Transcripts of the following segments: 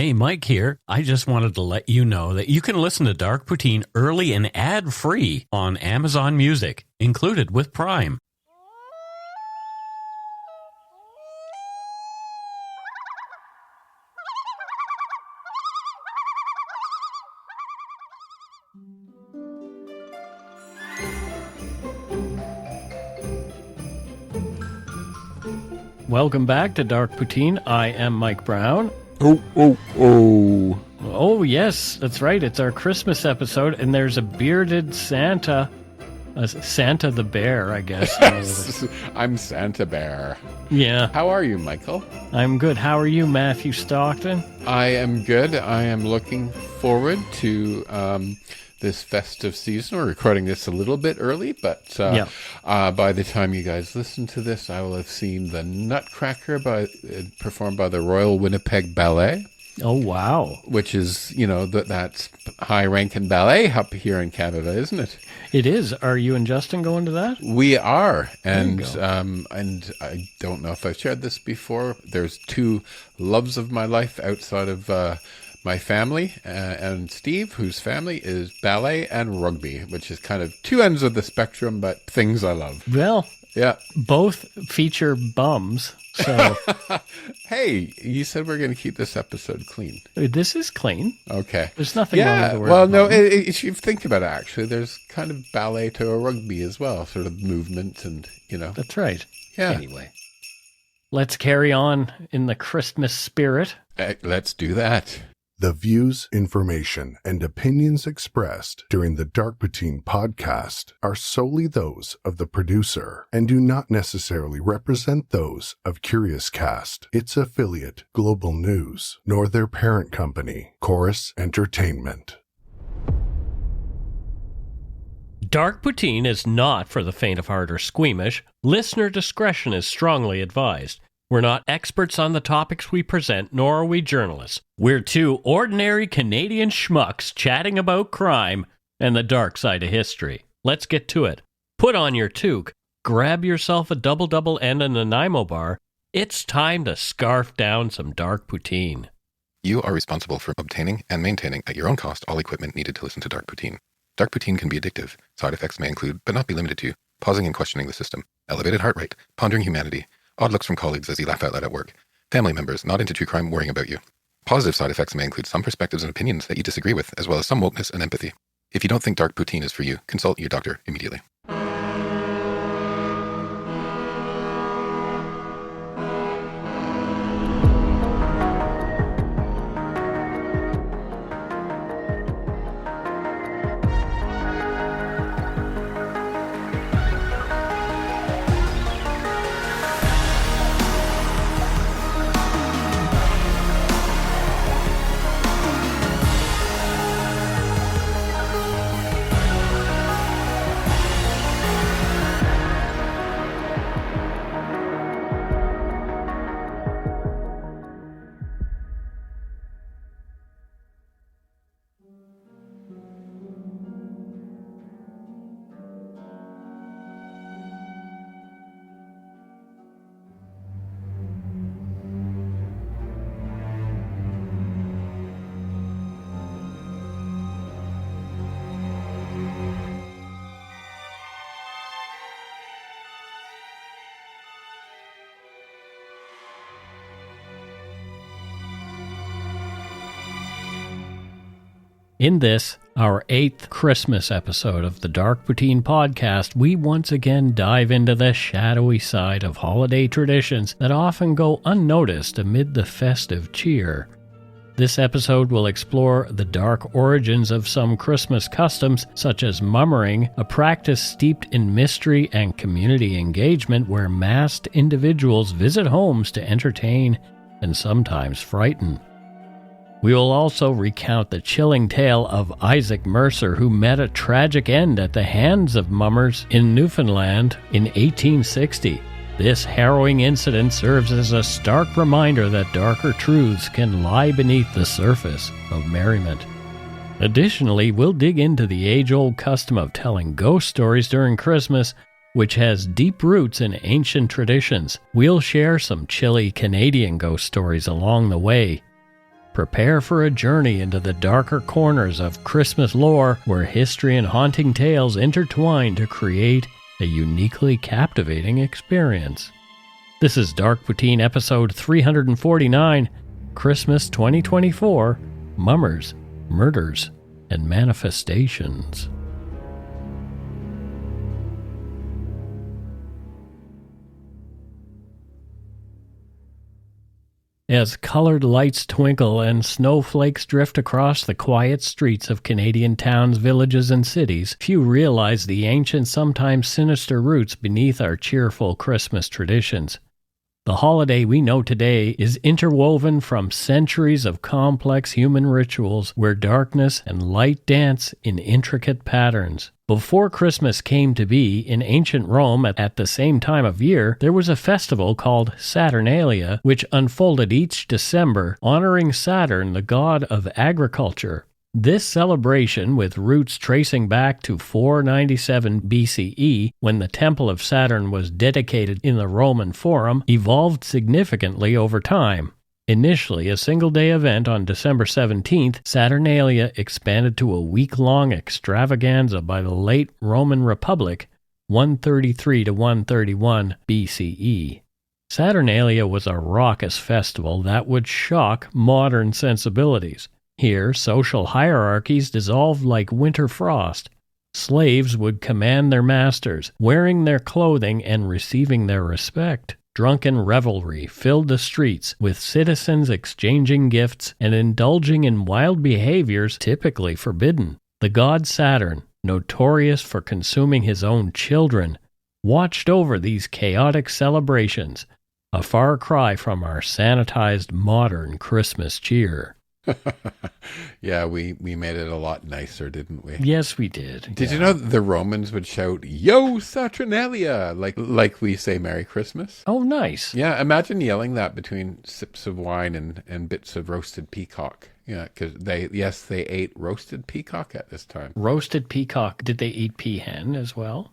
Hey, Mike here. I just wanted to let you know that you can listen to Dark Poutine early and ad-free on Amazon Music, included with Prime. Welcome back to Dark Poutine. I am Mike Brown. Oh, yes, that's right. It's our Christmas episode, and there's a bearded Santa. Santa the Bear, I guess. Yes, I'm Santa Bear. Yeah. How are you, Michael? I'm good. How are you, Matthew Stockton? I am good. I am looking forward to this festive season. We're recording this a little bit early, but by the time you guys listen to this, I will have seen the Nutcracker performed by the Royal Winnipeg Ballet. Oh, wow. Which is, that's high-ranking ballet up here in Canada, isn't it? It is. Are you and Justin going to that? We are. And I don't know if I've shared this before. There's two loves of my life outside of my family, and Steve, whose family is ballet and rugby, which is kind of two ends of the spectrum, but things I love. Well, yeah, both feature bums. So, hey, you said we're going to keep this episode clean. This is clean. Okay, there's nothing wrong with the word. Well, no, if you think about it, actually, there's kind of ballet to a rugby as well, sort of movement, and That's right. Yeah. Anyway, let's carry on in the Christmas spirit. Let's do that. The views, information, and opinions expressed during the Dark Poutine podcast are solely those of the producer and do not necessarily represent those of CuriousCast, its affiliate, Global News, nor their parent company, Chorus Entertainment. Dark Poutine is not for the faint of heart or squeamish. Listener discretion is strongly advised. We're not experts on the topics we present, nor are we journalists. We're two ordinary Canadian schmucks chatting about crime and the dark side of history. Let's get to it. Put on your toque, grab yourself a double-double and a Nanaimo bar. It's time to scarf down some Dark Poutine. You are responsible for obtaining and maintaining at your own cost all equipment needed to listen to Dark Poutine. Dark Poutine can be addictive. Side effects may include, but not be limited to, pausing and questioning the system, elevated heart rate, pondering humanity, odd looks from colleagues as you laugh out loud at work, family members not into true crime worrying about you. Positive side effects may include some perspectives and opinions that you disagree with, as well as some wokeness and empathy. If you don't think Dark Poutine is for you, consult your doctor immediately. In this, our 8th Christmas episode of the Dark Poutine podcast, we once again dive into the shadowy side of holiday traditions that often go unnoticed amid the festive cheer. This episode will explore the dark origins of some Christmas customs, such as mummering, a practice steeped in mystery and community engagement where masked individuals visit homes to entertain and sometimes frighten. We will also recount the chilling tale of Isaac Mercer, who met a tragic end at the hands of mummers in Newfoundland in 1860. This harrowing incident serves as a stark reminder that darker truths can lie beneath the surface of merriment. Additionally, we'll dig into the age-old custom of telling ghost stories during Christmas, which has deep roots in ancient traditions. We'll share some chilly Canadian ghost stories along the way. Prepare for a journey into the darker corners of Christmas lore where history and haunting tales intertwine to create a uniquely captivating experience. This is Dark Poutine episode 349, Christmas 2024, Mummers, Murders, and Manifestations. As colored lights twinkle and snowflakes drift across the quiet streets of Canadian towns, villages, and cities, few realize the ancient, sometimes sinister roots beneath our cheerful Christmas traditions. The holiday we know today is interwoven from centuries of complex human rituals where darkness and light dance in intricate patterns. Before Christmas came to be, in ancient Rome at the same time of year, there was a festival called Saturnalia, which unfolded each December, honoring Saturn, the god of agriculture. This celebration, with roots tracing back to 497 BCE, when the Temple of Saturn was dedicated in the Roman Forum, evolved significantly over time. Initially a single-day event on December 17th, Saturnalia expanded to a week-long extravaganza by the late Roman Republic, 133 to 131 BCE. Saturnalia was a raucous festival that would shock modern sensibilities. Here, social hierarchies dissolved like winter frost. Slaves would command their masters, wearing their clothing and receiving their respect. Drunken revelry filled the streets, with citizens exchanging gifts and indulging in wild behaviors typically forbidden. The god Saturn, notorious for consuming his own children, watched over these chaotic celebrations, a far cry from our sanitized modern Christmas cheer. Yeah, we made it a lot nicer, didn't we? Yes, we did. Did you know that the Romans would shout, "Yo, Saturnalia," like we say Merry Christmas? Oh, nice. Yeah, imagine yelling that between sips of wine and bits of roasted peacock. Yeah, because they ate roasted peacock at this time. Roasted peacock. Did they eat peahen as well?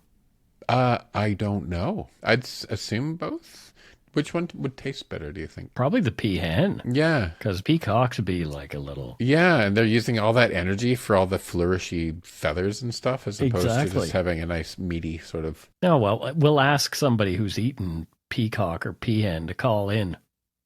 I don't know. I'd assume both. Which one would taste better, do you think? Probably the peahen. Yeah. Because peacocks would be like a little... Yeah, and they're using all that energy for all the flourishy feathers and stuff as opposed to just having a nice meaty sort of... Oh, well, we'll ask somebody who's eaten peacock or peahen to call in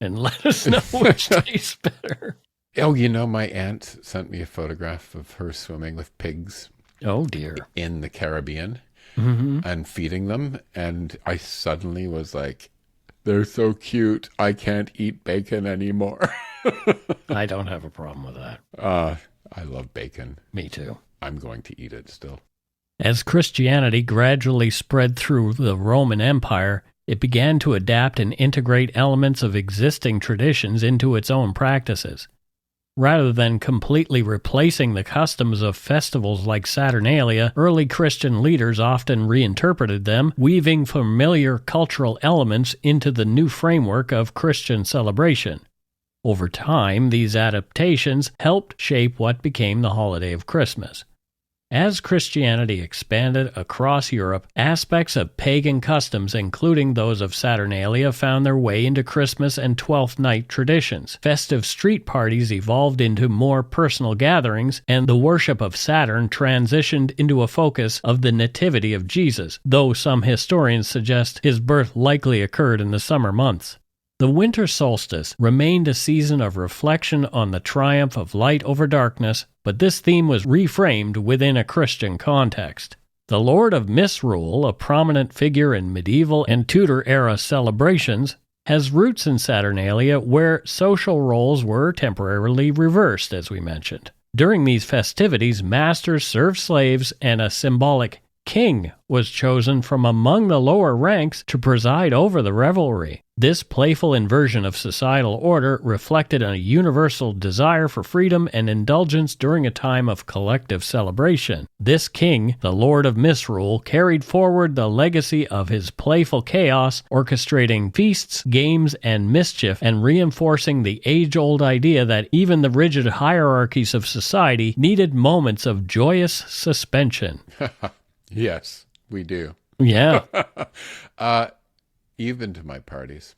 and let us know which tastes better. Oh, my aunt sent me a photograph of her swimming with pigs. Oh, dear. In the Caribbean and feeding them. And I suddenly was like... They're so cute. I can't eat bacon anymore. I don't have a problem with that. I love bacon. Me too. I'm going to eat it still. As Christianity gradually spread through the Roman Empire, it began to adapt and integrate elements of existing traditions into its own practices. Rather than completely replacing the customs of festivals like Saturnalia, early Christian leaders often reinterpreted them, weaving familiar cultural elements into the new framework of Christian celebration. Over time, these adaptations helped shape what became the holiday of Christmas. As Christianity expanded across Europe, aspects of pagan customs, including those of Saturnalia, found their way into Christmas and Twelfth Night traditions. Festive street parties evolved into more personal gatherings, and the worship of Saturn transitioned into a focus of the nativity of Jesus, though some historians suggest his birth likely occurred in the summer months. The winter solstice remained a season of reflection on the triumph of light over darkness, but this theme was reframed within a Christian context. The Lord of Misrule, a prominent figure in medieval and Tudor-era celebrations, has roots in Saturnalia where social roles were temporarily reversed, as we mentioned. During these festivities, masters served slaves and a symbolic king was chosen from among the lower ranks to preside over the revelry. This playful inversion of societal order reflected a universal desire for freedom and indulgence during a time of collective celebration. This king, the Lord of Misrule, carried forward the legacy of his playful chaos, orchestrating feasts, games, and mischief, and reinforcing the age-old idea that even the rigid hierarchies of society needed moments of joyous suspension. Yes, we do. Yeah. You've been to my parties.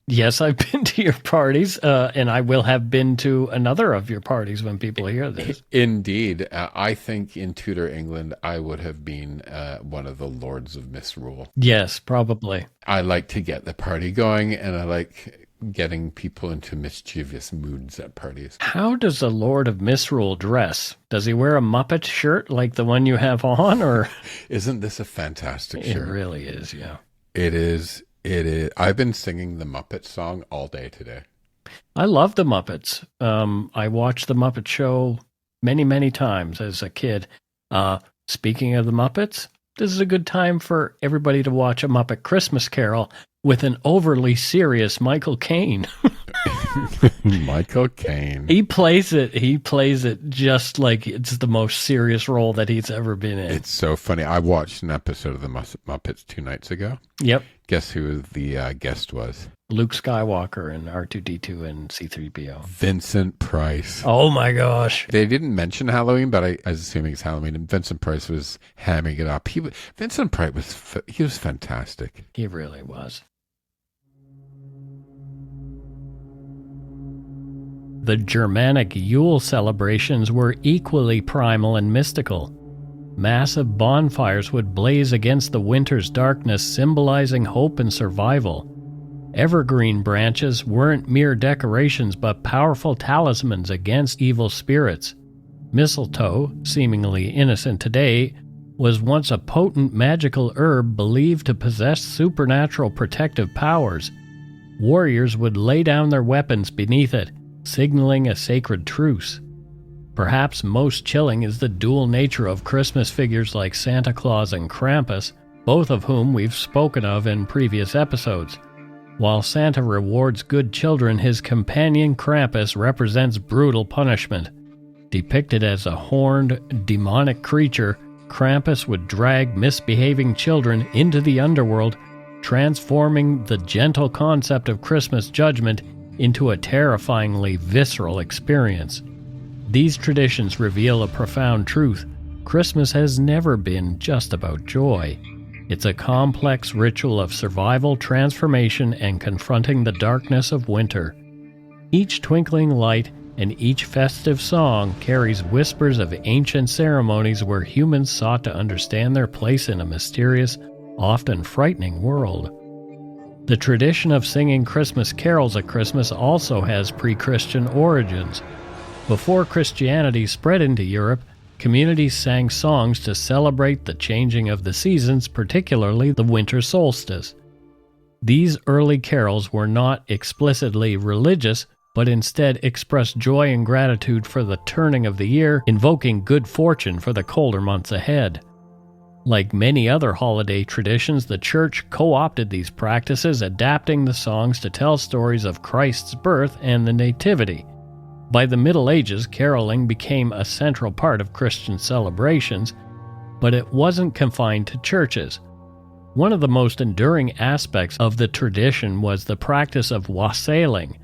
Yes, I've been to your parties, and I will have been to another of your parties when people hear this. Indeed. I think in Tudor England, I would have been one of the lords of misrule. Yes, probably. I like to get the party going, and I like getting people into mischievous moods at parties. How does the Lord of Misrule dress? Does he wear a Muppet shirt like the one you have on, or? Isn't this a fantastic shirt? It really is, yeah. It is. It is. I've been singing the Muppet song all day today. I love the Muppets. I watched the Muppet Show many, many times as a kid. Speaking of the Muppets, this is a good time for everybody to watch A Muppet Christmas Carol with an overly serious Michael Caine. Michael Caine. He plays it just like it's the most serious role that he's ever been in. It's so funny. I watched an episode of the Muppets 2 nights ago. Yep. Guess who the guest was? Luke Skywalker and R2-D2 and C-3PO. Vincent Price. Oh my gosh. They didn't mention Halloween, but I was assuming it's Halloween, and Vincent Price was hamming it up. Vincent Price was fantastic. He really was. The Germanic Yule celebrations were equally primal and mystical. Massive bonfires would blaze against the winter's darkness, symbolizing hope and survival. Evergreen branches weren't mere decorations but powerful talismans against evil spirits. Mistletoe, seemingly innocent today, was once a potent magical herb believed to possess supernatural protective powers. Warriors would lay down their weapons beneath it, signaling a sacred truce. Perhaps most chilling is the dual nature of Christmas figures like Santa Claus and Krampus, both of whom we've spoken of in previous episodes. While Santa rewards good children, his companion Krampus represents brutal punishment. Depicted as a horned, demonic creature, Krampus would drag misbehaving children into the underworld, transforming the gentle concept of Christmas judgment into a terrifyingly visceral experience. These traditions reveal a profound truth. Christmas has never been just about joy. It's a complex ritual of survival, transformation, and confronting the darkness of winter. Each twinkling light and each festive song carries whispers of ancient ceremonies where humans sought to understand their place in a mysterious, often frightening world. The tradition of singing Christmas carols at Christmas also has pre-Christian origins. Before Christianity spread into Europe, communities sang songs to celebrate the changing of the seasons, particularly the winter solstice. These early carols were not explicitly religious, but instead expressed joy and gratitude for the turning of the year, invoking good fortune for the colder months ahead. Like many other holiday traditions, the Church co-opted these practices, adapting the songs to tell stories of Christ's birth and the Nativity. By the Middle Ages, caroling became a central part of Christian celebrations, but it wasn't confined to churches. One of the most enduring aspects of the tradition was the practice of wassailing,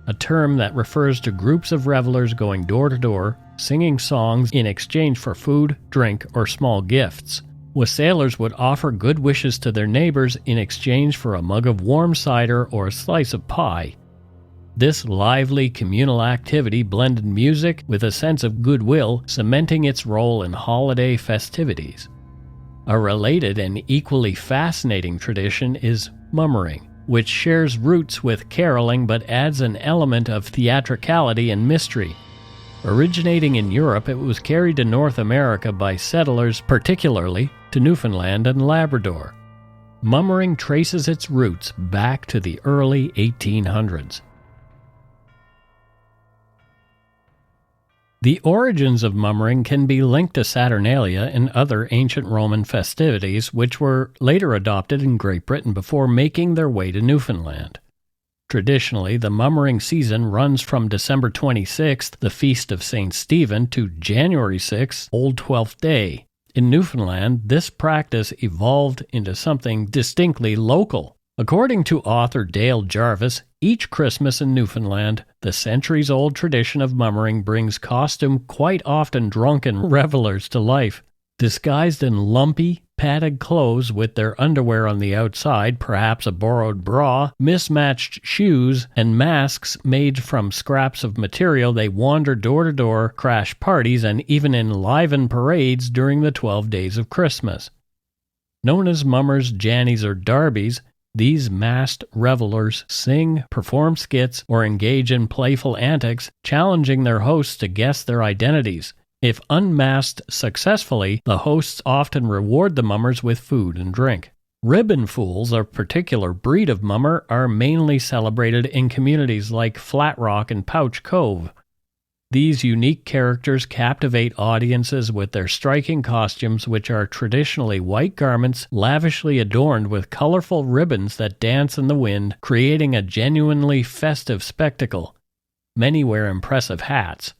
a term that refers to groups of revelers going door to door, singing songs in exchange for food, drink, or small gifts. Wassailers would offer good wishes to their neighbors in exchange for a mug of warm cider or a slice of pie. This lively communal activity blended music with a sense of goodwill, cementing its role in holiday festivities. A related and equally fascinating tradition is mummering, which shares roots with caroling but adds an element of theatricality and mystery. Originating in Europe, it was carried to North America by settlers, particularly to Newfoundland and Labrador. Mummering traces its roots back to the early 1800s. The origins of mummering can be linked to Saturnalia and other ancient Roman festivities, which were later adopted in Great Britain before making their way to Newfoundland. Traditionally, the mummering season runs from December 26th, the Feast of St. Stephen, to January 6th, Old Twelfth Day. In Newfoundland, this practice evolved into something distinctly local. According to author Dale Jarvis, each Christmas in Newfoundland, the centuries-old tradition of mummering brings costumed, quite often drunken revelers to life. Disguised in lumpy, padded clothes with their underwear on the outside, perhaps a borrowed bra, mismatched shoes, and masks made from scraps of material, they wander door to door, crash parties, and even enliven parades during the 12 days of Christmas. Known as mummers, jannies, or darbies, these masked revelers sing, perform skits, or engage in playful antics, challenging their hosts to guess their identities. If unmasked successfully, the hosts often reward the mummers with food and drink. Ribbon fools, a particular breed of mummer, are mainly celebrated in communities like Flat Rock and Pouch Cove. These unique characters captivate audiences with their striking costumes, which are traditionally white garments lavishly adorned with colorful ribbons that dance in the wind, creating a genuinely festive spectacle. Many wear impressive hats.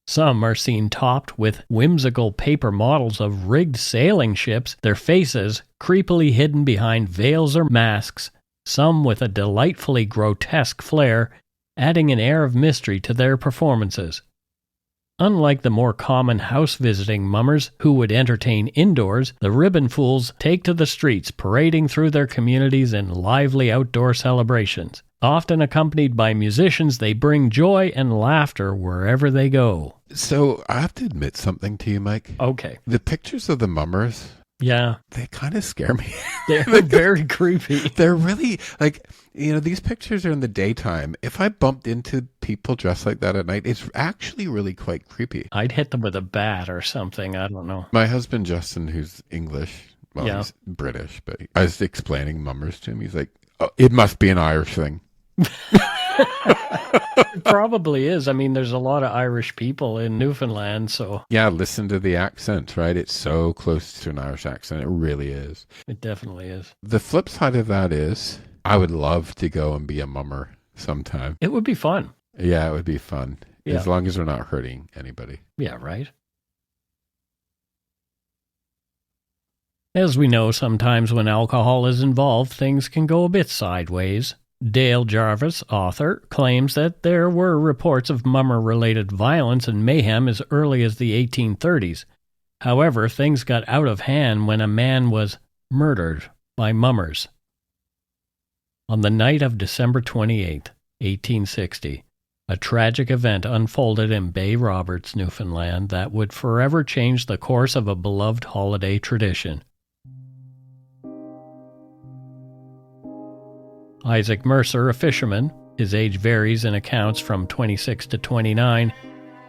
Some are seen topped with whimsical paper models of rigged sailing ships, their faces creepily hidden behind veils or masks, some with a delightfully grotesque flair, adding an air of mystery to their performances. Unlike the more common house-visiting mummers who would entertain indoors, the ribbon fools take to the streets, parading through their communities in lively outdoor celebrations. Often accompanied by musicians, they bring joy and laughter wherever they go. So I have to admit something to you, Mike. Okay. The pictures of the mummers, Yeah. they kind of scare me. They're very creepy. They're really, these pictures are in the daytime. If I bumped into people dressed like that at night, it's actually really quite creepy. I'd hit them with a bat or something. I don't know. My husband, Justin, who's English, Yeah. he's British, but I was explaining mummers to him. He's like, oh, it must be an Irish thing. It probably is. I mean, there's a lot of Irish people in Newfoundland, so Yeah, listen to the accent, right? It's so close to an Irish accent. It really is. it definitely is. The flip side of that is I would love to go and be a mummer sometime. It would be fun. Yeah, it would be fun. Yeah. As long as we're not hurting anybody. Yeah, right? As we know, sometimes when alcohol is involved, things can go a bit sideways. Dale Jarvis, author, claims that there were reports of mummer-related violence and mayhem as early as the 1830s. However, things got out of hand when a man was murdered by mummers. On the night of December 28, 1860, a tragic event unfolded in Bay Roberts, Newfoundland, that would forever change the course of a beloved holiday tradition. Isaac Mercer, a fisherman, his age varies in accounts from 26 to 29,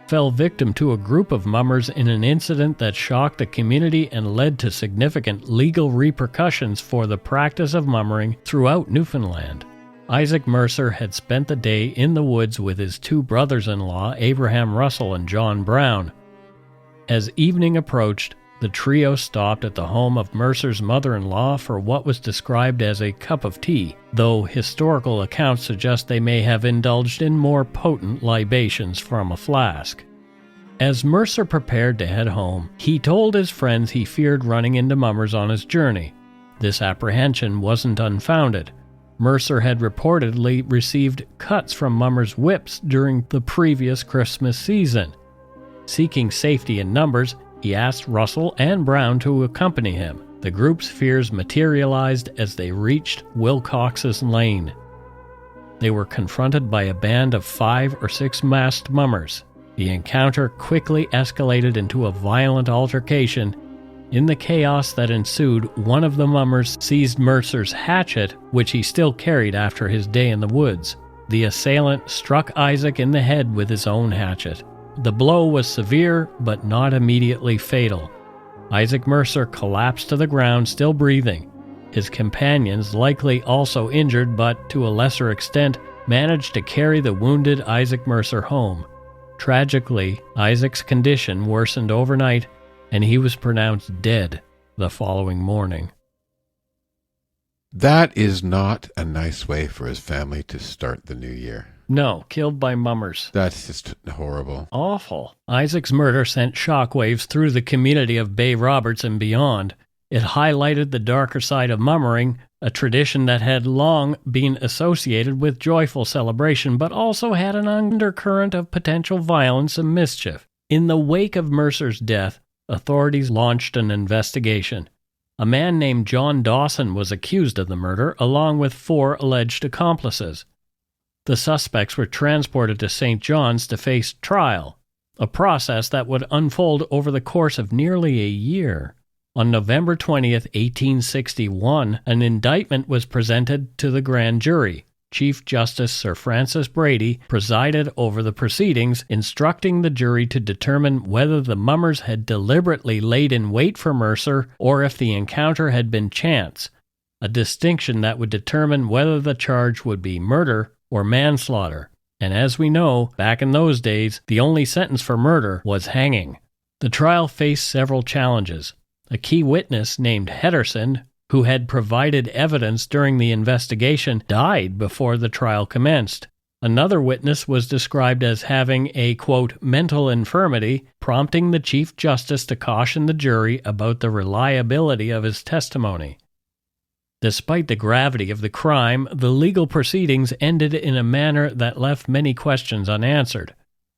fell victim to a group of mummers in an incident that shocked the community and led to significant legal repercussions for the practice of mummering throughout Newfoundland. Isaac Mercer had spent the day in the woods with his two brothers-in-law, Abraham Russell and John Brown. As evening approached, the trio stopped at the home of Mercer's mother-in-law for what was described as a cup of tea, though historical accounts suggest they may have indulged in more potent libations from a flask. As Mercer prepared to head home, he told his friends he feared running into mummers on his journey. This apprehension wasn't unfounded. Mercer had reportedly received cuts from mummers' whips during the previous Christmas season. Seeking safety in numbers, he asked Russell and Brown to accompany him. The group's fears materialized as they reached Wilcox's Lane. They were confronted by a band of 5 or 6 masked mummers. The encounter quickly escalated into a violent altercation. In the chaos that ensued, one of the mummers seized Mercer's hatchet, which he still carried after his day in the woods. The assailant struck Isaac in the head with his own hatchet. The blow was severe, but not immediately fatal. Isaac Mercer collapsed to the ground, still breathing. His companions, likely also injured but to a lesser extent, managed to carry the wounded Isaac Mercer home. Tragically, Isaac's condition worsened overnight, and he was pronounced dead the following morning. That is not a nice way for his family to start the new year. No, killed by mummers. That's just horrible. Awful. Isaac's murder sent shockwaves through the community of Bay Roberts and beyond. It highlighted the darker side of mummering, a tradition that had long been associated with joyful celebration, but also had an undercurrent of potential violence and mischief. In the wake of Mercer's death, authorities launched an investigation. a man named John Dawson was accused of the murder, along with 4 alleged accomplices. The suspects were transported to St. John's to face trial, a process that would unfold over the course of nearly a year. On November 20th, 1861, an indictment was presented to the grand jury. Chief Justice Sir Francis Brady presided over the proceedings, instructing the jury to determine whether the mummers had deliberately laid in wait for Mercer or if the encounter had been chance, a distinction that would determine whether the charge would be murder or manslaughter. And as we know, back in those days, the only sentence for murder was hanging. The trial faced several challenges. A key witness named Henderson, who had provided evidence during the investigation, died before the trial commenced. Another witness was described as having a, quote, mental infirmity, prompting the Chief Justice to caution the jury about the reliability of his testimony. Despite the gravity of the crime, the legal proceedings ended in a manner that left many questions unanswered.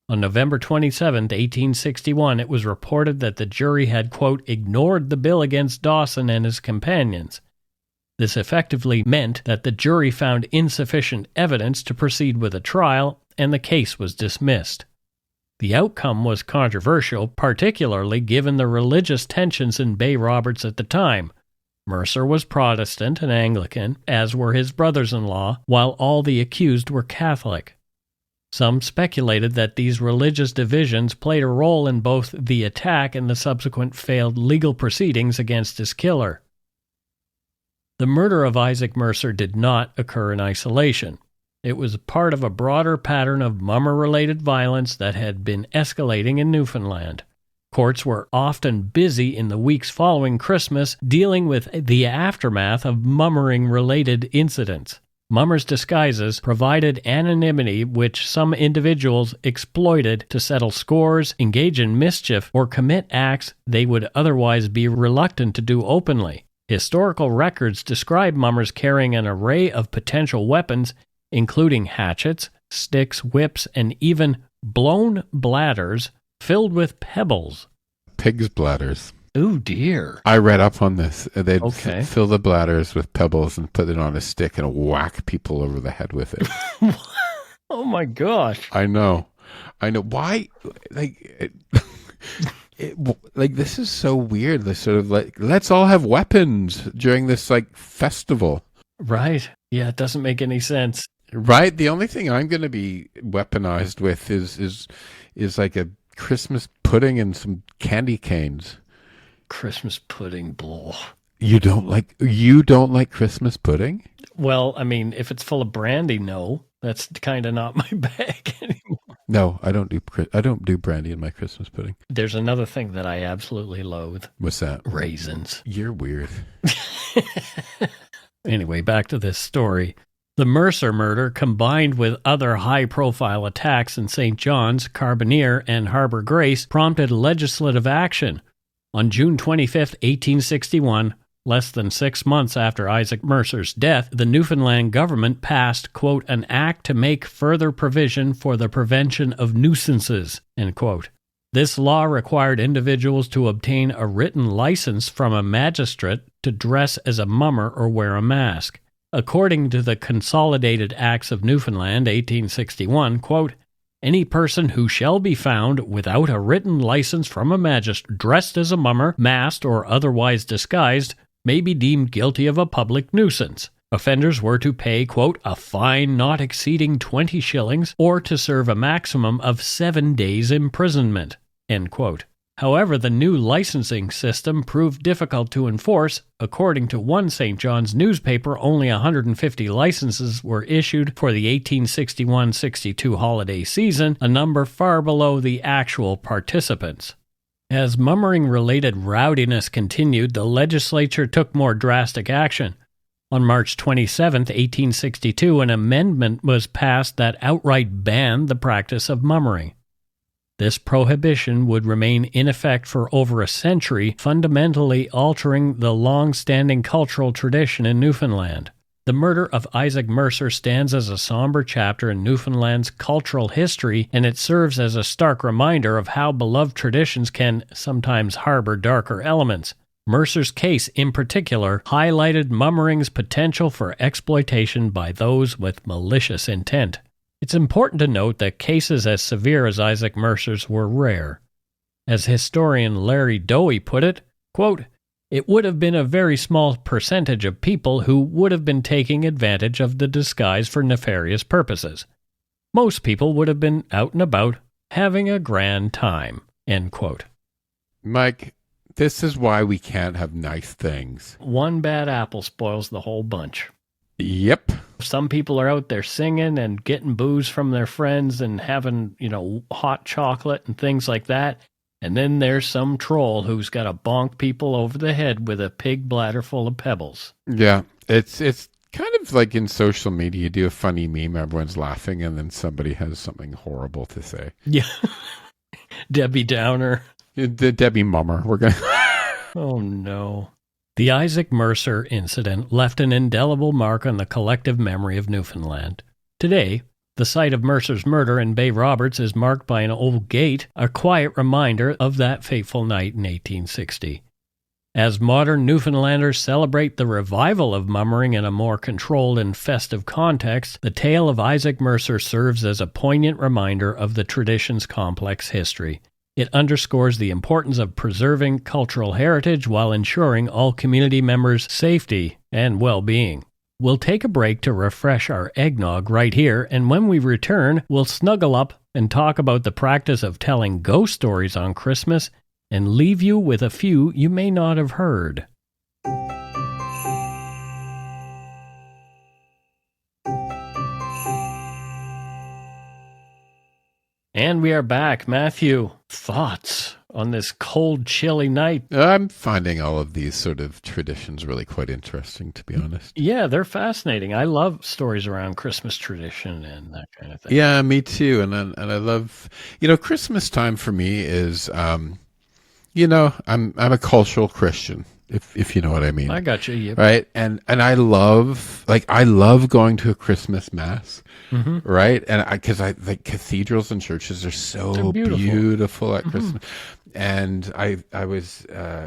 On November 27, 1861, it was reported that the jury had, quote, ignored the bill against Dawson and his companions. This effectively meant that the jury found insufficient evidence to proceed with a trial, and the case was dismissed. The outcome was controversial, particularly given the religious tensions in Bay Roberts at the time. Mercer was Protestant and Anglican, as were his brothers-in-law, while all the accused were Catholic. Some speculated that these religious divisions played a role in both the attack and the subsequent failed legal proceedings against his killer. The murder of Isaac Mercer did not occur in isolation. It was part of a broader pattern of mummer-related violence that had been escalating in Newfoundland. Courts were often busy in the weeks following Christmas dealing with the aftermath of mummering-related incidents. Mummers' disguises provided anonymity which some individuals exploited to settle scores, engage in mischief, or commit acts they would otherwise be reluctant to do openly. Historical records describe mummers carrying an array of potential weapons, including hatchets, sticks, whips, and even blown bladders filled with pebbles. Pig's bladders. Oh dear. I read up on this. They'd Okay. fill the bladders with pebbles and put it on a stick and whack people over the head with it. Oh my gosh. I know. Why? Like, this is so weird. This sort of like, let's all have weapons during this like festival. Right. Yeah, it doesn't make any sense. Right. The only thing I'm going to be weaponized with is like a Christmas pudding and some candy canes. Christmas pudding, blah. You don't like Christmas pudding? Well, I mean, if it's full of brandy, no. That's kind of not my bag anymore. No, I don't do brandy in my Christmas pudding. There's another thing that I absolutely loathe. What's that? Raisins. You're weird. Anyway, back to this story. The Mercer murder, combined with other high-profile attacks in St. John's, Carbonear, and Harbour Grace, prompted legislative action. On June 25, 1861, less than 6 months after Isaac Mercer's death, the Newfoundland government passed, quote, an act to make further provision for the prevention of nuisances, end quote. This law required individuals to obtain a written license from a magistrate to dress as a mummer or wear a mask. According to the Consolidated Acts of Newfoundland, 1861, quote, any person who shall be found without a written license from a magistrate dressed as a mummer, masked, or otherwise disguised may be deemed guilty of a public nuisance. Offenders were to pay, quote, a fine not exceeding 20 shillings or to serve a maximum of 7 days imprisonment, end quote. However, the new licensing system proved difficult to enforce. According to one St. John's newspaper, only 150 licenses were issued for the 1861-62 holiday season, a number far below the actual participants. As mummering-related rowdiness continued, the legislature took more drastic action. On March 27, 1862, an amendment was passed that outright banned the practice of mummering. This prohibition would remain in effect for over a century, fundamentally altering the long-standing cultural tradition in Newfoundland. The murder of Isaac Mercer stands as a somber chapter in Newfoundland's cultural history, and it serves as a stark reminder of how beloved traditions can sometimes harbor darker elements. Mercer's case, in particular, highlighted mummering's potential for exploitation by those with malicious intent. It's important to note that cases as severe as Isaac Mercer's were rare. As historian Larry Dowie put it, quote, "It would have been a very small percentage of people who would have been taking advantage of the disguise for nefarious purposes. Most people would have been out and about, having a grand time." End quote. Mike, this is why we can't have nice things. One bad apple spoils the whole bunch. Yep. Some people are out there singing and getting booze from their friends and having, hot chocolate and things like that. And then there's some troll who's got to bonk people over the head with a pig bladder full of pebbles. Yeah, it's kind of like in social media, you do a funny meme, everyone's laughing, and then somebody has something horrible to say. Yeah. Debbie Downer. The Debbie Mummer. We're going to... Oh, no. The Isaac Mercer incident left an indelible mark on the collective memory of Newfoundland. Today, the site of Mercer's murder in Bay Roberts is marked by an old gate, a quiet reminder of that fateful night in 1860. As modern Newfoundlanders celebrate the revival of mummering in a more controlled and festive context, the tale of Isaac Mercer serves as a poignant reminder of the tradition's complex history. It underscores the importance of preserving cultural heritage while ensuring all community members' safety and well-being. We'll take a break to refresh our eggnog right here, and when we return, we'll snuggle up and talk about the practice of telling ghost stories on Christmas and leave you with a few you may not have heard. And we are back. Matthew, thoughts on this cold, chilly night? I'm finding all of these sort of traditions really quite interesting, to be honest. Yeah, they're fascinating. I love stories around Christmas tradition and that kind of thing. Yeah, me too. And I love, Christmas time for me is, I'm a cultural Christian, if you know what I mean. I got you. Yep. Right. And I love going to a Christmas mass. Mm-hmm. Right. And because I like cathedrals and churches are so beautiful at Christmas. And I was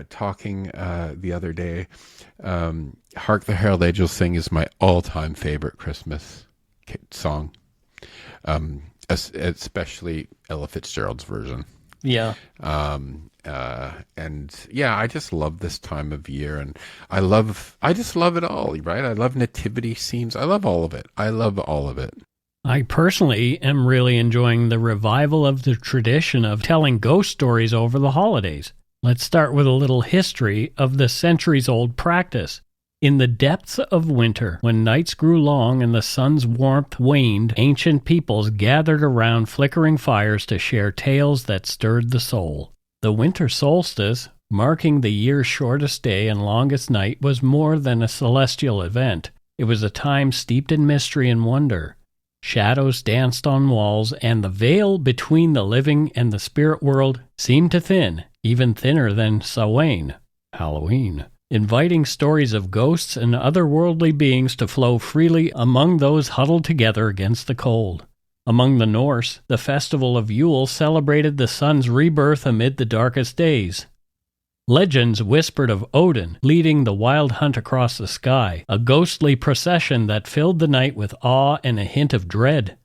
talking the other day, Hark the Herald Angels Sing is my all-time favorite Christmas song, especially Ella Fitzgerald's version. Yeah. And yeah, I just love this time of year, and I just love it all, right? I love nativity scenes. I love all of it. I personally am really enjoying the revival of the tradition of telling ghost stories over the holidays. Let's start with a little history of the centuries-old practice. In the depths of winter, when nights grew long and the sun's warmth waned, ancient peoples gathered around flickering fires to share tales that stirred the soul. The winter solstice, marking the year's shortest day and longest night, was more than a celestial event. It was a time steeped in mystery and wonder. Shadows danced on walls, and the veil between the living and the spirit world seemed to thin, even thinner than Samhain, Halloween, inviting stories of ghosts and otherworldly beings to flow freely among those huddled together against the cold. Among the Norse, the festival of Yule celebrated the sun's rebirth amid the darkest days. Legends whispered of Odin leading the wild hunt across the sky, a ghostly procession that filled the night with awe and a hint of dread.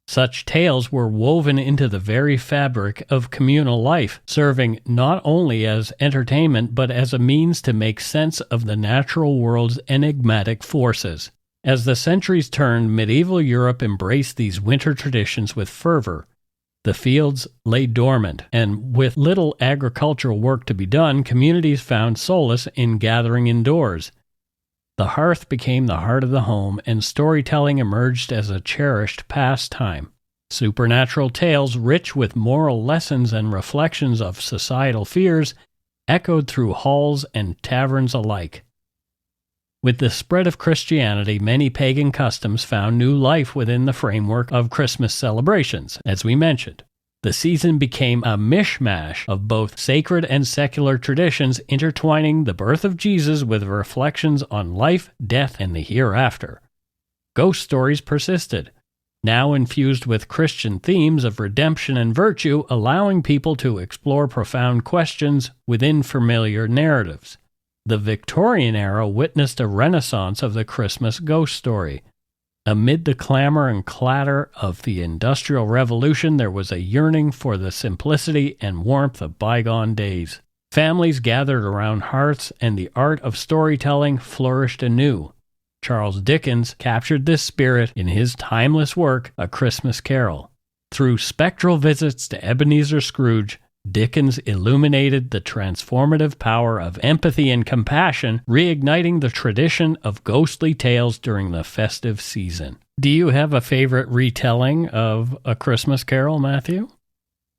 Such tales were woven into the very fabric of communal life, serving not only as entertainment but as a means to make sense of the natural world's enigmatic forces. As the centuries turned, medieval Europe embraced these winter traditions with fervor. The fields lay dormant, and with little agricultural work to be done, communities found solace in gathering indoors. The hearth became the heart of the home, and storytelling emerged as a cherished pastime. Supernatural tales, rich with moral lessons and reflections of societal fears, echoed through halls and taverns alike. With the spread of Christianity, many pagan customs found new life within the framework of Christmas celebrations, as we mentioned. The season became a mishmash of both sacred and secular traditions, intertwining the birth of Jesus with reflections on life, death, and the hereafter. Ghost stories persisted, now infused with Christian themes of redemption and virtue, allowing people to explore profound questions within familiar narratives. The Victorian era witnessed a renaissance of the Christmas ghost story. Amid the clamor and clatter of the Industrial Revolution, there was a yearning for the simplicity and warmth of bygone days. Families gathered around hearths, and the art of storytelling flourished anew. Charles Dickens captured this spirit in his timeless work, A Christmas Carol. Through spectral visits to Ebenezer Scrooge, Dickens illuminated the transformative power of empathy and compassion, reigniting the tradition of ghostly tales during the festive season. Do you have a favorite retelling of A Christmas Carol, Matthew?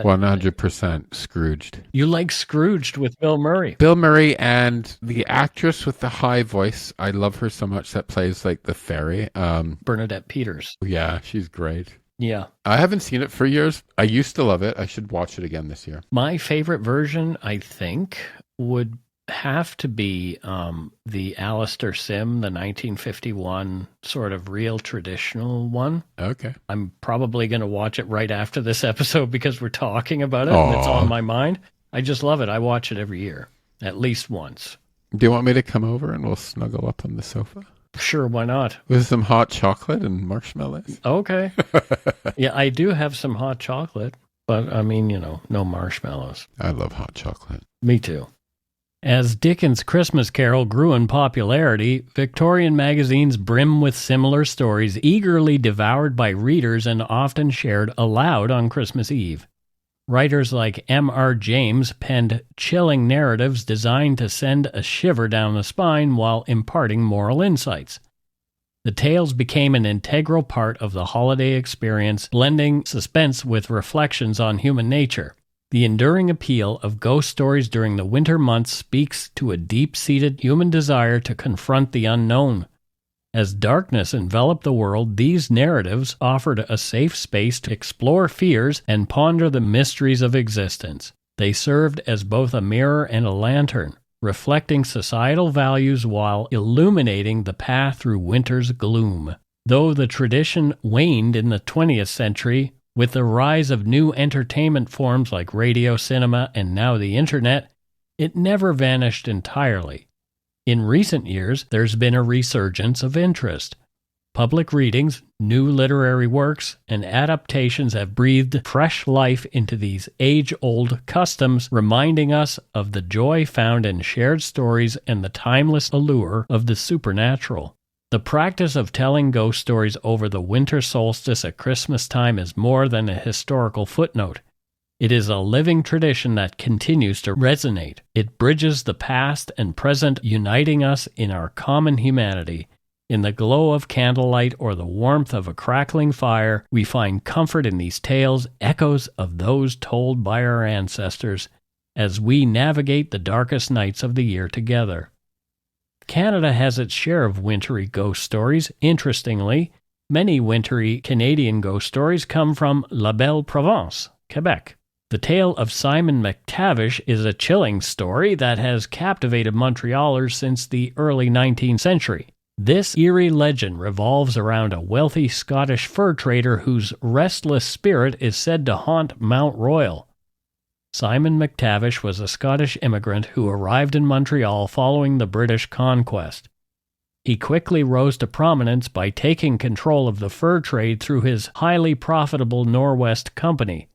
100% Scrooged. You like Scrooged with Bill Murray. Bill Murray and the actress with the high voice. I love her so much that plays like the fairy. Bernadette Peters. Yeah, she's great. Yeah. I haven't seen it for years. I used to love it. I should watch it again this year. My favorite version, I think, would have to be the Alistair Sim, the 1951 sort of real traditional one. Okay. I'm probably going to watch it right after this episode because we're talking about it and it's on my mind. I just love it. I watch it every year, at least once. Do you want me to come over and we'll snuggle up on the sofa? Sure, why not? With some hot chocolate and marshmallows. Okay. Yeah, I do have some hot chocolate, but I mean, no marshmallows. I love hot chocolate. Me too. As Dickens' Christmas Carol grew in popularity, Victorian magazines brim with similar stories eagerly devoured by readers and often shared aloud on Christmas Eve. Writers like M.R. James penned chilling narratives designed to send a shiver down the spine while imparting moral insights. The tales became an integral part of the holiday experience, blending suspense with reflections on human nature. The enduring appeal of ghost stories during the winter months speaks to a deep-seated human desire to confront the unknown. As darkness enveloped the world, these narratives offered a safe space to explore fears and ponder the mysteries of existence. They served as both a mirror and a lantern, reflecting societal values while illuminating the path through winter's gloom. Though the tradition waned in the 20th century, with the rise of new entertainment forms like radio, cinema, and now the internet, it never vanished entirely. In recent years, there's been a resurgence of interest. Public readings, new literary works, and adaptations have breathed fresh life into these age-old customs, reminding us of the joy found in shared stories and the timeless allure of the supernatural. The practice of telling ghost stories over the winter solstice at Christmas time is more than a historical footnote. It is a living tradition that continues to resonate. It bridges the past and present, uniting us in our common humanity. In the glow of candlelight or the warmth of a crackling fire, we find comfort in these tales, echoes of those told by our ancestors, as we navigate the darkest nights of the year together. Canada has its share of wintry ghost stories. Interestingly, many wintry Canadian ghost stories come from La Belle Province, Quebec. The tale of Simon McTavish is a chilling story that has captivated Montrealers since the early 19th century. This eerie legend revolves around a wealthy Scottish fur trader whose restless spirit is said to haunt Mount Royal. Simon McTavish was a Scottish immigrant who arrived in Montreal following the British conquest. He quickly rose to prominence by taking control of the fur trade through his highly profitable Norwest Company.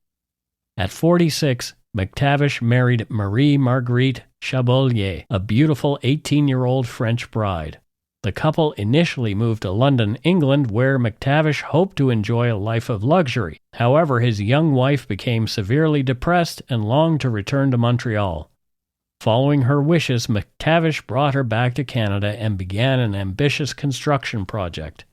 At 46, McTavish married Marie Marguerite Chabolier, a beautiful 18-year-old French bride. The couple initially moved to London, England, where McTavish hoped to enjoy a life of luxury. However, his young wife became severely depressed and longed to return to Montreal. Following her wishes, McTavish brought her back to Canada and began an ambitious construction project.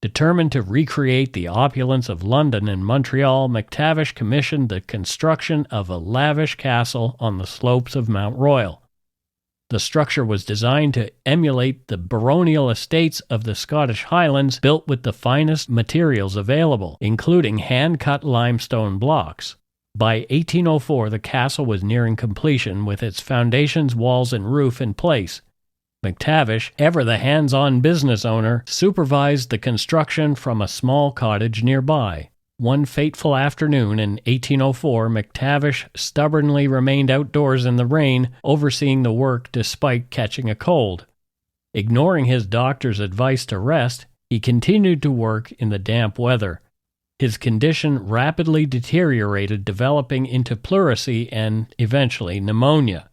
Determined to recreate the opulence of London and Montreal, McTavish commissioned the construction of a lavish castle on the slopes of Mount Royal. The structure was designed to emulate the baronial estates of the Scottish Highlands, built with the finest materials available, including hand-cut limestone blocks. By 1804, the castle was nearing completion, with its foundations, walls, and roof in place. McTavish, ever the hands-on business owner, supervised the construction from a small cottage nearby. One fateful afternoon in 1804, McTavish stubbornly remained outdoors in the rain, overseeing the work despite catching a cold. Ignoring his doctor's advice to rest, he continued to work in the damp weather. His condition rapidly deteriorated, developing into pleurisy and eventually pneumonia.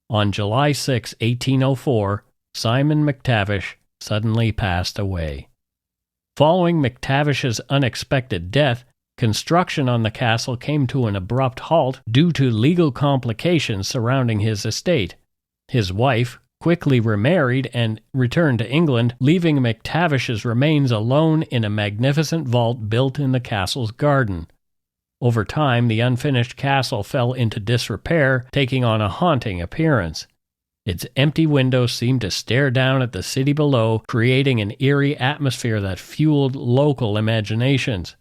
On July 6, 1804, Simon McTavish suddenly passed away. Following McTavish's unexpected death, construction on the castle came to an abrupt halt due to legal complications surrounding his estate. His wife quickly remarried and returned to England, leaving McTavish's remains alone in a magnificent vault built in the castle's garden. Over time, the unfinished castle fell into disrepair, taking on a haunting appearance. Its empty windows seemed to stare down at the city below, creating an eerie atmosphere that fueled local imaginations.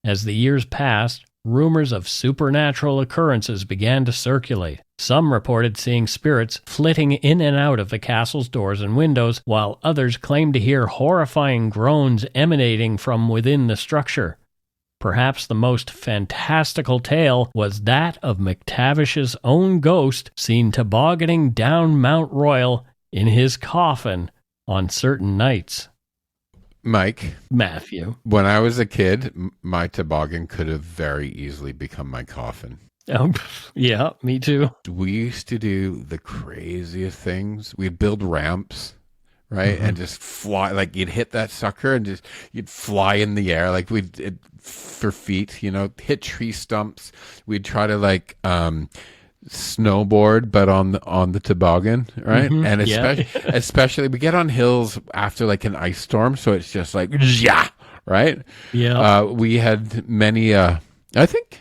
As the years passed, rumors of supernatural occurrences began to circulate. Some reported seeing spirits flitting in and out of the castle's doors and windows, while others claimed to hear horrifying groans emanating from within the structure. Perhaps the most fantastical tale was that of McTavish's own ghost seen tobogganing down Mount Royal in his coffin on certain nights. Mike. Matthew. When I was a kid, my toboggan could have very easily become my coffin. Oh, yeah, me too. We used to do the craziest things. We'd build ramps, right? And just fly, like you'd hit that sucker and just, you'd fly in the air. Like for feet, you know, hit tree stumps. We'd try to like, snowboard, but on the toboggan, right? And especially we get on hills after like an ice storm. So it's just like, yeah, right? Yeah. We had many, I think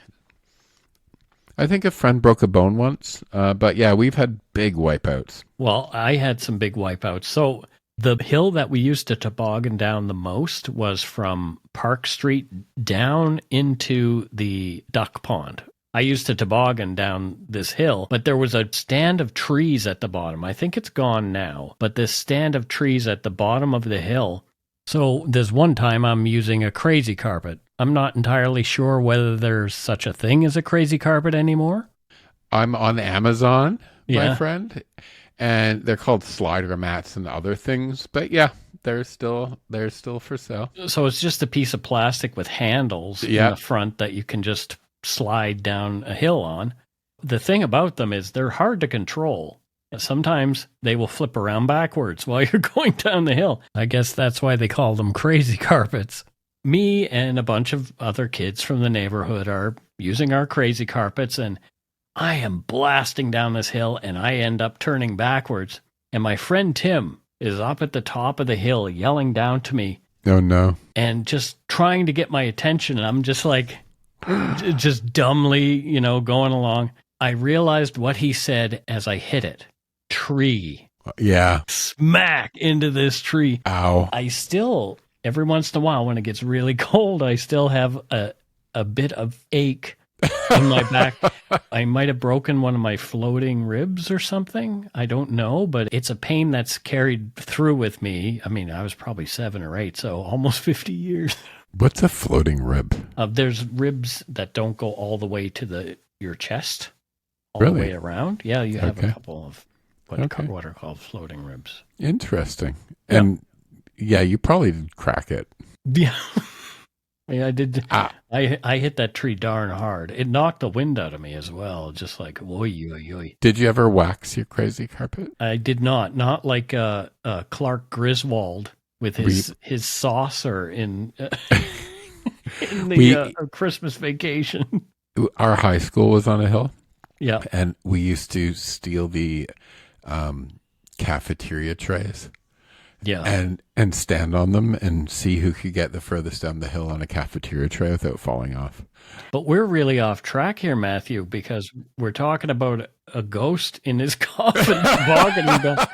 a friend broke a bone once, but yeah, we've had big wipeouts. Well, I had some big wipeouts. So the hill that we used to toboggan down the most was from Park Street down into the duck pond. I used to toboggan down this hill, but there was a stand of trees at the bottom. I think it's gone now, but this stand of trees at the bottom of the hill. So there's one time I'm using a crazy carpet. I'm not entirely sure whether there's such a thing as a crazy carpet anymore. I'm on Amazon, my friend, and they're called slider mats and other things. But yeah, they're still for sale. So it's just a piece of plastic with handles in the front that you can just slide down a hill on. The thing about them is they're hard to control. Sometimes they will flip around backwards while you're going down the hill. I guess that's why they call them crazy carpets. Me and a bunch of other kids from the neighborhood are using our crazy carpets, and I am blasting down this hill, and I end up turning backwards. And my friend Tim is up at the top of the hill yelling down to me. Oh, no. And just trying to get my attention. And I'm just like, just dumbly, going along. I realized what he said as I hit it. Tree. Yeah. Smack into this tree. Ow. I still, every once in a while when it gets really cold, I still have a bit of ache in my back. I might have broken one of my floating ribs or something. I don't know, but it's a pain that's carried through with me. I mean, I was probably 7 or 8, so almost 50 years. What's a floating rib? There's ribs that don't go all the way to your chest, all really? The way around. Yeah, you have a couple of what are called floating ribs. Interesting. And yeah, you probably did crack it. Yeah. Yeah, I did. I hit that tree darn hard. It knocked the wind out of me as well, just like, oy, oy, oy. Did you ever wax your crazy carpet? I did not. Not like Clark Griswold with his saucer in the Christmas Vacation. Our high school was on a hill. Yeah. And we used to steal the cafeteria trays. Yeah. And stand on them and see who could get the furthest down the hill on a cafeteria tray without falling off. But we're really off track here, Matthew, because we're talking about a ghost in his coffin tobogganing down.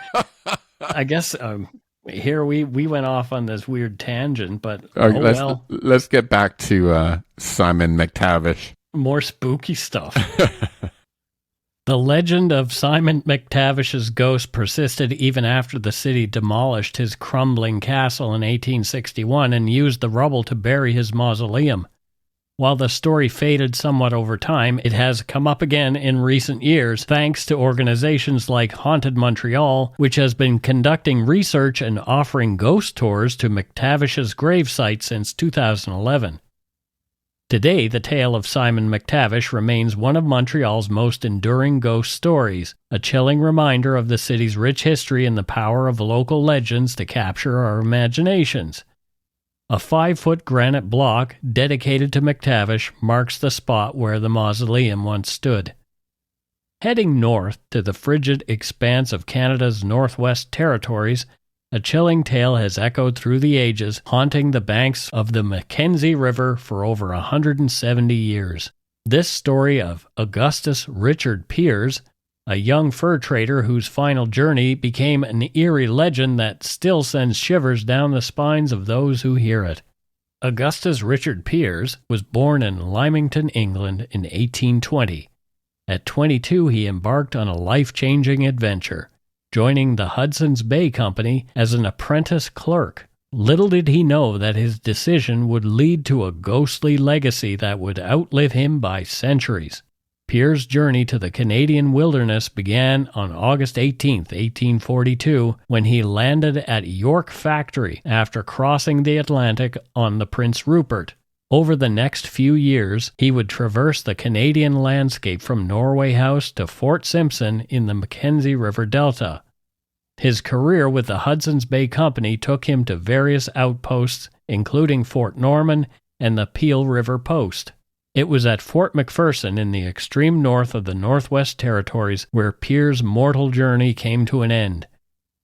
I guess here we went off on this weird tangent, but let's get back to Simon McTavish. More spooky stuff. The legend of Simon McTavish's ghost persisted even after the city demolished his crumbling castle in 1861 and used the rubble to bury his mausoleum. While the story faded somewhat over time, it has come up again in recent years thanks to organizations like Haunted Montreal, which has been conducting research and offering ghost tours to McTavish's gravesite since 2011. Today, the tale of Simon McTavish remains one of Montreal's most enduring ghost stories, a chilling reminder of the city's rich history and the power of local legends to capture our imaginations. A 5-foot granite block dedicated to McTavish marks the spot where the mausoleum once stood. Heading north to the frigid expanse of Canada's Northwest Territories, a chilling tale has echoed through the ages, haunting the banks of the Mackenzie River for over 170 years. This story of Augustus Richard Piers, a young fur trader whose final journey became an eerie legend that still sends shivers down the spines of those who hear it. Augustus Richard Piers was born in Lymington, England in 1820. At 22, he embarked on a life-changing adventure, joining the Hudson's Bay Company as an apprentice clerk. Little did he know that his decision would lead to a ghostly legacy that would outlive him by centuries. Piers' journey to the Canadian wilderness began on August 18, 1842, when he landed at York Factory after crossing the Atlantic on the Prince Rupert. Over the next few years, he would traverse the Canadian landscape from Norway House to Fort Simpson in the Mackenzie River Delta. His career with the Hudson's Bay Company took him to various outposts, including Fort Norman and the Peel River Post. It was at Fort McPherson in the extreme north of the Northwest Territories where Piers' mortal journey came to an end.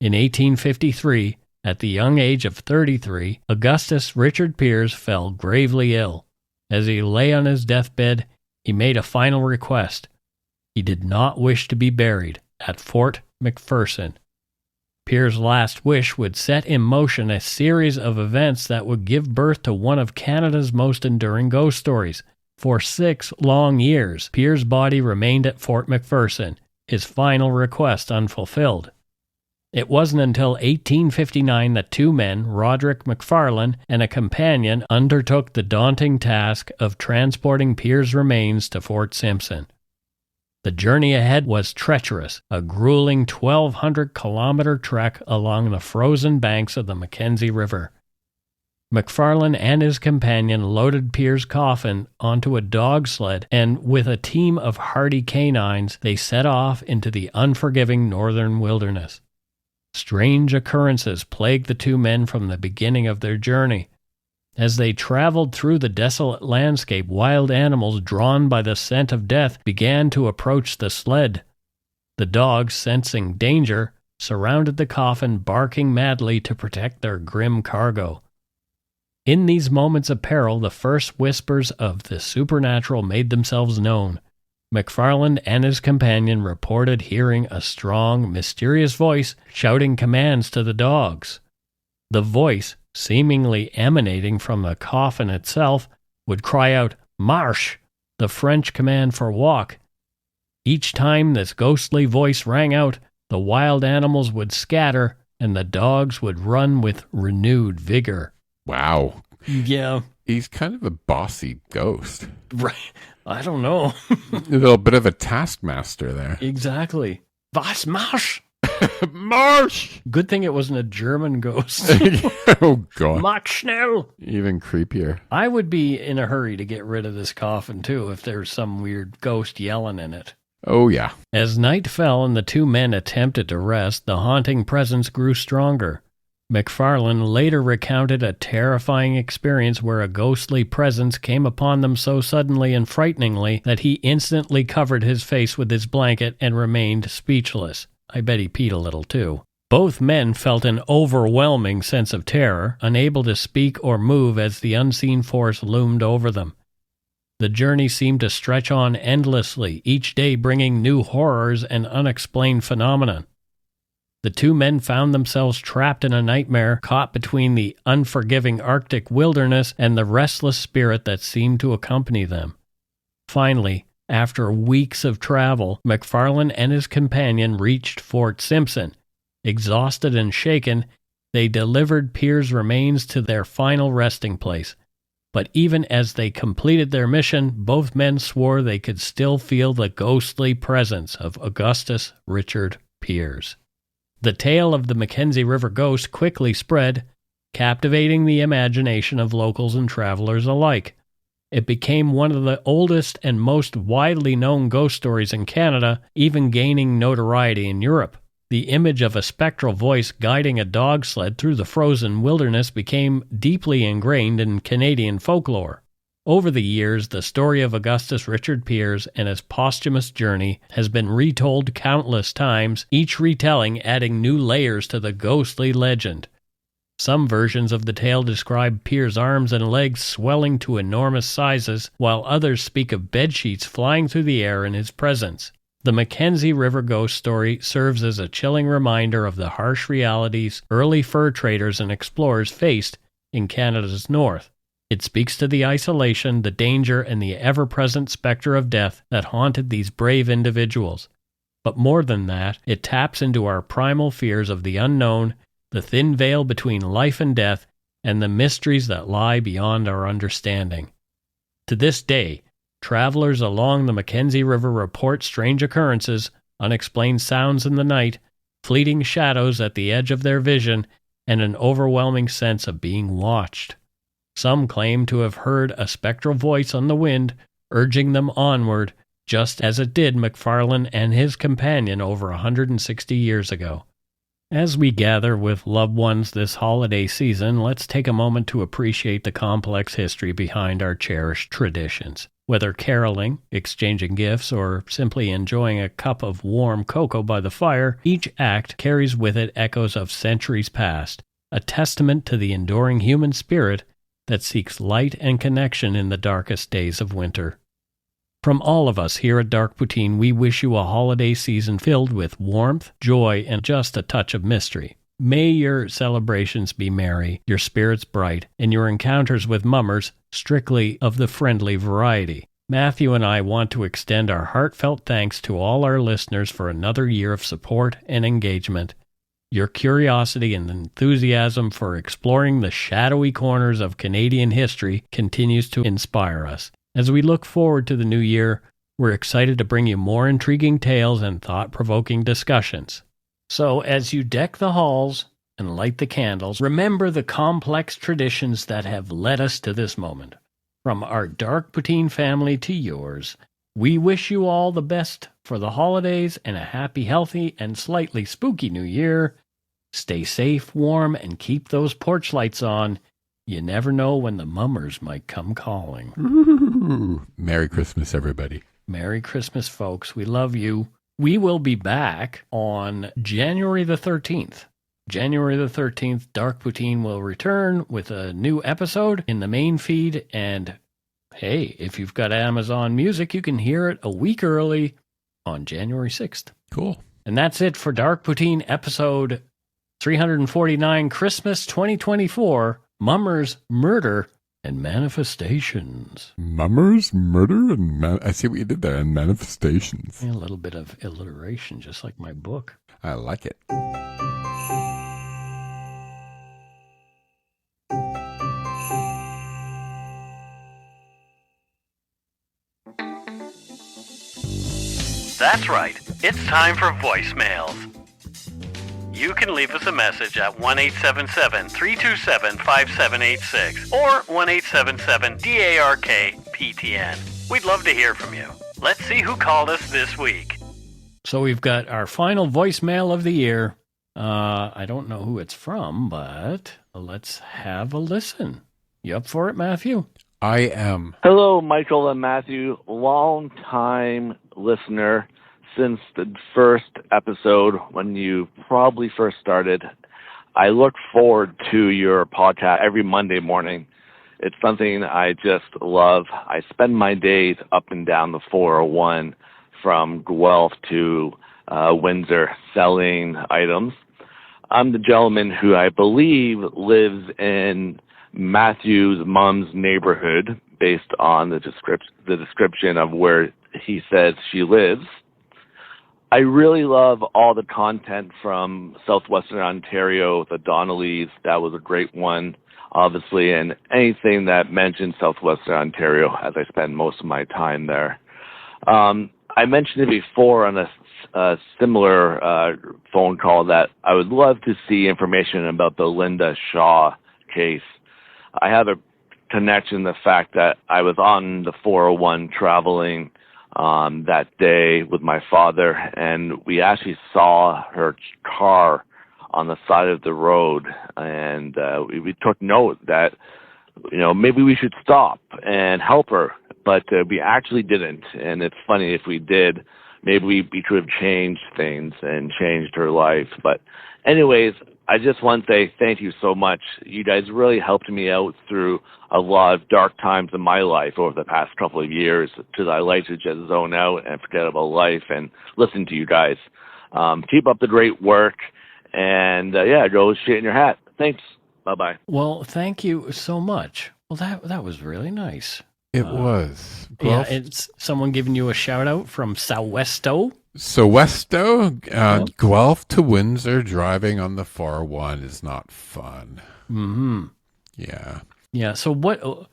In 1853, at the young age of 33, Augustus Richard Piers fell gravely ill. As he lay on his deathbed, he made a final request. He did not wish to be buried at Fort McPherson. Piers' last wish would set in motion a series of events that would give birth to one of Canada's most enduring ghost stories. For 6 long years, Piers' body remained at Fort McPherson, his final request unfulfilled. It wasn't until 1859 that 2 men, Roderick McFarlane and a companion, undertook the daunting task of transporting Piers' remains to Fort Simpson. The journey ahead was treacherous, a grueling 1,200-kilometer trek along the frozen banks of the Mackenzie River. McFarlane and his companion loaded Piers' coffin onto a dog sled, and with a team of hardy canines, they set off into the unforgiving northern wilderness. Strange occurrences plagued the 2 men from the beginning of their journey. As they traveled through the desolate landscape, wild animals drawn by the scent of death began to approach the sled. The dogs, sensing danger, surrounded the coffin, barking madly to protect their grim cargo. In these moments of peril, the first whispers of the supernatural made themselves known. McFarlane and his companion reported hearing a strong, mysterious voice shouting commands to the dogs. The voice, seemingly emanating from the coffin itself, would cry out, "Marche!" the French command for walk. Each time this ghostly voice rang out, the wild animals would scatter and the dogs would run with renewed vigor. Wow. Yeah. He's kind of a bossy ghost. Right. I don't know. A little bit of a taskmaster there. Exactly. Was marsch? Marsch! Good thing it wasn't a German ghost. Oh, God. Mach schnell! Even creepier. I would be in a hurry to get rid of this coffin, too, if there's some weird ghost yelling in it. Oh, yeah. As night fell and the 2 men attempted to rest, the haunting presence grew stronger. McFarlane later recounted a terrifying experience where a ghostly presence came upon them so suddenly and frighteningly that he instantly covered his face with his blanket and remained speechless. I bet he peed a little too. Both men felt an overwhelming sense of terror, unable to speak or move as the unseen force loomed over them. The journey seemed to stretch on endlessly, each day bringing new horrors and unexplained phenomena. The 2 men found themselves trapped in a nightmare, caught between the unforgiving Arctic wilderness and the restless spirit that seemed to accompany them. Finally, after weeks of travel, McFarlane and his companion reached Fort Simpson. Exhausted and shaken, they delivered Piers' remains to their final resting place. But even as they completed their mission, both men swore they could still feel the ghostly presence of Augustus Richard Piers. The tale of the Mackenzie River ghost quickly spread, captivating the imagination of locals and travelers alike. It became one of the oldest and most widely known ghost stories in Canada, even gaining notoriety in Europe. The image of a spectral voice guiding a dog sled through the frozen wilderness became deeply ingrained in Canadian folklore. Over the years, the story of Augustus Richard Piers and his posthumous journey has been retold countless times, each retelling adding new layers to the ghostly legend. Some versions of the tale describe Piers' arms and legs swelling to enormous sizes, while others speak of bedsheets flying through the air in his presence. The Mackenzie River ghost story serves as a chilling reminder of the harsh realities early fur traders and explorers faced in Canada's north. It speaks to the isolation, the danger, and the ever-present specter of death that haunted these brave individuals. But more than that, it taps into our primal fears of the unknown, the thin veil between life and death, and the mysteries that lie beyond our understanding. To this day, travelers along the Mackenzie River report strange occurrences, unexplained sounds in the night, fleeting shadows at the edge of their vision, and an overwhelming sense of being watched. Some claim to have heard a spectral voice on the wind, urging them onward, just as it did McFarlane and his companion over 160 years ago. As we gather with loved ones this holiday season, let's take a moment to appreciate the complex history behind our cherished traditions. Whether caroling, exchanging gifts, or simply enjoying a cup of warm cocoa by the fire, each act carries with it echoes of centuries past, a testament to the enduring human spirit that seeks light and connection in the darkest days of winter. From all of us here at Dark Poutine, we wish you a holiday season filled with warmth, joy, and just a touch of mystery. May your celebrations be merry, your spirits bright, and your encounters with mummers strictly of the friendly variety. Matthew and I want to extend our heartfelt thanks to all our listeners for another year of support and engagement. Your curiosity and enthusiasm for exploring the shadowy corners of Canadian history continues to inspire us. As we look forward to the new year, we're excited to bring you more intriguing tales and thought-provoking discussions. So, as you deck the halls and light the candles, remember the complex traditions that have led us to this moment. From our Dark Poutine family to yours, we wish you all the best for the holidays and a happy, healthy, and slightly spooky new year. Stay safe, warm, and keep those porch lights on. You never know when the mummers might come calling. Ooh, Merry Christmas, everybody. Merry Christmas, folks. We love you. We will be back on January the 13th. January the 13th, Dark Poutine will return with a new episode in the main feed. And hey, if you've got Amazon Music, you can hear it a week early on January 6th. Cool. And that's it for Dark Poutine episode 349, Christmas 2024. Mummers, Murder, and Manifestations. Mummers, murder, and I see what you did there, and manifestations. Yeah, a little bit of alliteration, just like my book. I like it. That's right. It's time for voicemails. You can leave us a message at 1-877-327-5786 or 1-877-DARK-PTN. We'd love to hear from you. Let's see who called us this week. So we've got our final voicemail of the year. I don't know who it's from, but let's have a listen. You up for it, Matthew? I am. Hello, Michael and Matthew. Long-time listener since the first episode when you probably first started. I look forward to your podcast every Monday morning. It's something I just love. I spend my days up and down the 401 from Guelph to Windsor selling items. I'm the gentleman who I believe lives in Matthew's mom's neighborhood based on the description of where he says she lives. I really love all the content from Southwestern Ontario, the Donnellys. That was a great one. obviously, and anything that mentions Southwestern Ontario, as I spend most of my time there. I mentioned it before on a similar phone call that I would love to see information about the Linda Shaw case. I have a connection, the fact that I was on the 401 traveling that day with my father, and we actually saw her car on the side of the road, and we took note that, maybe we should stop and help her, but we actually didn't. And it's funny, if we did, maybe we could have changed things and changed her life. But anyways, I just want to say thank you so much. You guys really helped me out through a lot of dark times in my life over the past couple of years, because I like to just zone out and forget about life and listen to you guys. Keep up the great work, and go shit in your hat. Thanks. Bye-bye. Well, thank you so much. Well, that was really nice. It was. Yeah, it's someone giving you a shout out from Sowesto. Guelph to Windsor driving on the 401 is not fun. Mm-hmm. Yeah. Yeah, so what...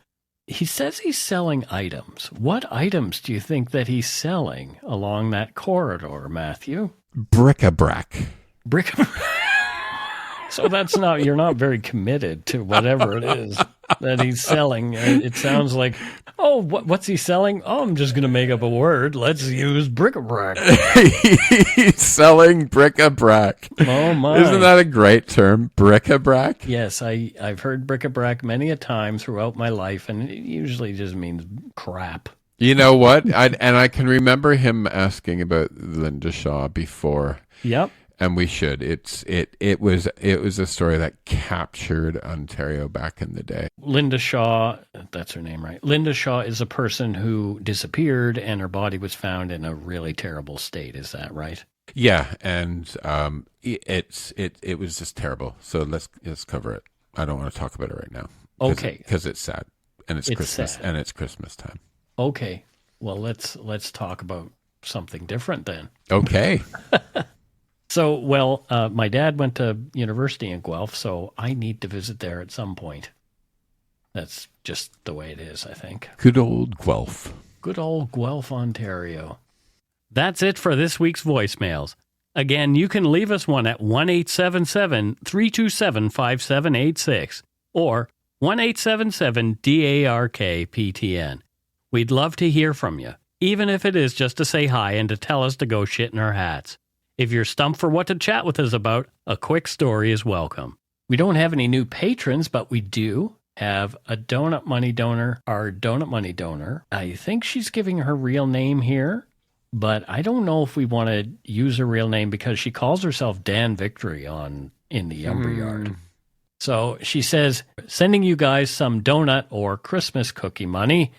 He says he's selling items. What items do you think that he's selling along that corridor, Matthew? Bric-a-brac. So you're not very committed to whatever it is that he's selling. It sounds like, what's he selling? Oh, I'm just going to make up a word. Let's use bric-a-brac. He's selling bric-a-brac. Oh, my. Isn't that a great term, bric-a-brac? Yes, I've heard bric-a-brac many a time throughout my life, and it usually just means crap. You know what? I can remember him asking about Linda Shaw before. Yep. And we should. It was a story that captured Ontario back in the day. Linda Shaw, that's her name, right? Linda Shaw is a person who disappeared, and her body was found in a really terrible state. Is that right? Yeah, and it was just terrible. So let's cover it. I don't want to talk about it right now. Okay. Because it's sad, and it's Christmas, sad. and it's Christmas time. Okay. Well, let's talk about something different then. Okay. So, my dad went to university in Guelph, so I need to visit there at some point. That's just the way it is, I think. Good old Guelph. Good old Guelph, Ontario. That's it for this week's voicemails. Again, you can leave us one at 1-877-327-5786 or 1-877-DARK-PTN. We'd love to hear from you, even if it is just to say hi and to tell us to go shit in our hats. If you're stumped for what to chat with us about, a quick story is welcome. We don't have any new patrons, but we do have a donut money donor, our donut money donor. I think she's giving her real name here, but I don't know if we want to use her real name because she calls herself Dan Victory in the Umberyard. So she says, sending you guys some donut or Christmas cookie money.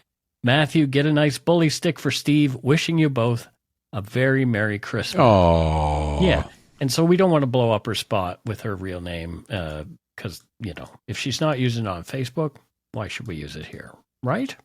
Matthew, get a nice bully stick for Steve. Wishing you both a very Merry Christmas. Oh. Yeah. And so we don't want to blow up her spot with her real name because, if she's not using it on Facebook, why should we use it here? Right?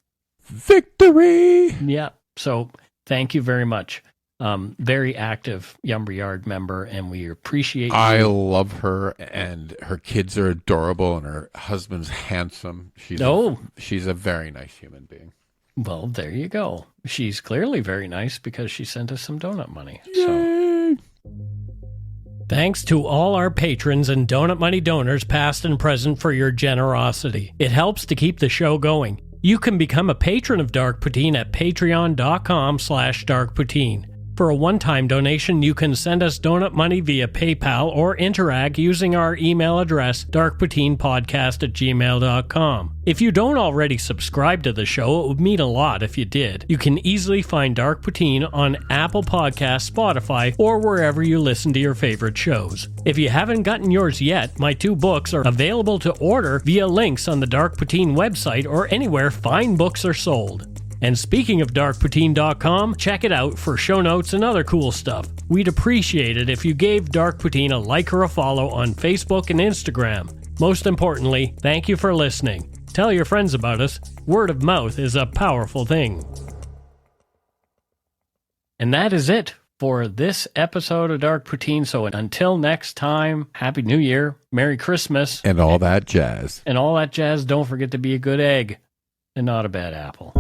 Victory! Yeah. So thank you very much. Very active Umberyard member, and we appreciate you. I love her, and her kids are adorable, and her husband's handsome. She's a very nice human being. Well, there you go. She's clearly very nice because she sent us some donut money. Yay! So, thanks to all our patrons and donut money donors, past and present, for your generosity. It helps to keep the show going. You can become a patron of Dark Poutine at patreon.com/darkpoutine. For a one-time donation, you can send us donut money via PayPal or interact using our email address, darkpoutinepodcast@gmail.com. If you don't already subscribe to the show, it would mean a lot if you did. You can easily find Dark Poutine on Apple Podcasts, Spotify, or wherever you listen to your favorite shows. If you haven't gotten yours yet, my 2 books are available to order via links on the Dark Poutine website or anywhere fine books are sold. And speaking of darkpoutine.com, check it out for show notes and other cool stuff. We'd appreciate it if you gave Dark Poutine a like or a follow on Facebook and Instagram. Most importantly, thank you for listening. Tell your friends about us. Word of mouth is a powerful thing. And that is it for this episode of Dark Poutine. So until next time, Happy New Year, Merry Christmas. And all that jazz. And all that jazz. Don't forget to be a good egg and not a bad apple.